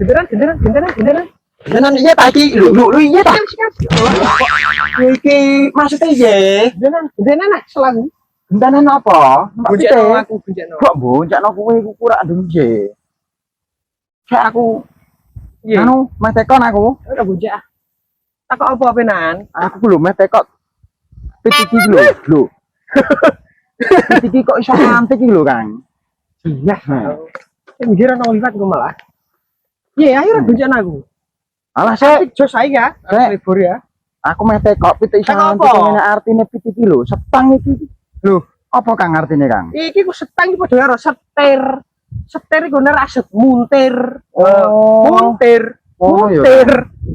genderan. Tenan iya tadi lu iya tak. Iki maksudnya iya. Genderan nak selang. Gendanan apa? Buncakno aku, buncakno. Kok buncakno kowe iku kurang ndung ye. Kayak aku Iya. anu meh tekon aku. Udah buncak. Tak apa penan? Aku ku lho meh tekok. Pitiki lho. Pitiki kok iso antik iki lho, Kang. Iya. Mikir ana liwat ku malah. Iya, ayo buncakno aku. Alah sik, Jos ae ya, libur ya. aku meh tekok pitik iso Tekok antik apa? ngene artine pitiki lho. Setang iki. Lho, Apa Kang artine, Kang? iki ku setang iki padha karo setir. Setir iku nek aset muntir. Oh. Muntir. Oh, iya. Muntir.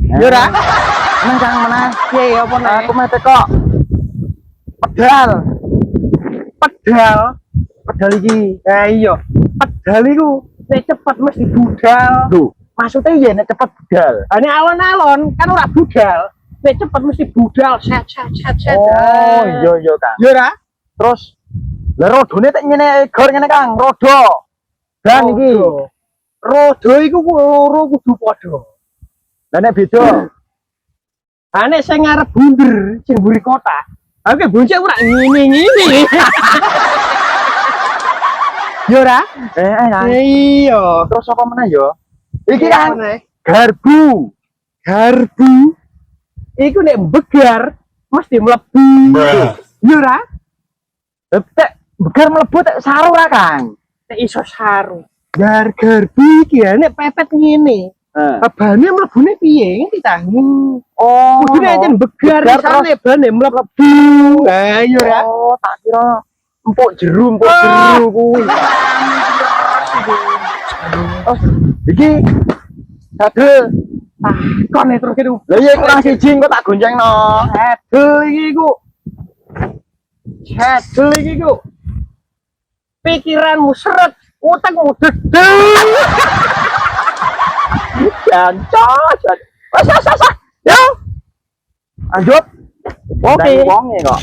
Ya ora? Nang Kang meneh. Iya, apa nek? Aku meh tekok. Pedal. Pedal. Pedal iki. Nah iya, pedal iku nek cepet mesti budal. Lho, maksudnya iya nek cepet budal. Ane alon-alon kan ora budal. Nek cepet mesti budal. Set. Oh, iya Kang. Ya ora? Terus lah rodone tek ngene gor ngene Kang, rodo. Dan iki. Rodo iku loro kudu padha. Lah nek beda. Ane sing ngarep bunder, sing mburi kotak. Aku bonceng ora ngene. Ya ora? Kang. Iya. Terus apa meneh ya? Iki Apa Kang, meneh? garbu. Garbu. Iku nek begar mesti mlebu. Ya ora? Tek begar mlebu tek saru ra Kang. Nek iso saru. Garbu iki ya nek pepet ngene. Bane mlebune piye ngerti ta? Oh. Kudune ancen begar isane bane mlebu. Lah iya ora? Oh, tak kira empuk jeru kuwi. Oh, iki sadel. Kon terus itu. Lah iya kurang siji kok tak goncengno. Hedel iki ku. Hedel iki ku. Pikiranmu seret, utekmu dedel. Jancok. Wes. Yo. Lanjut. Oke. Wonge kok.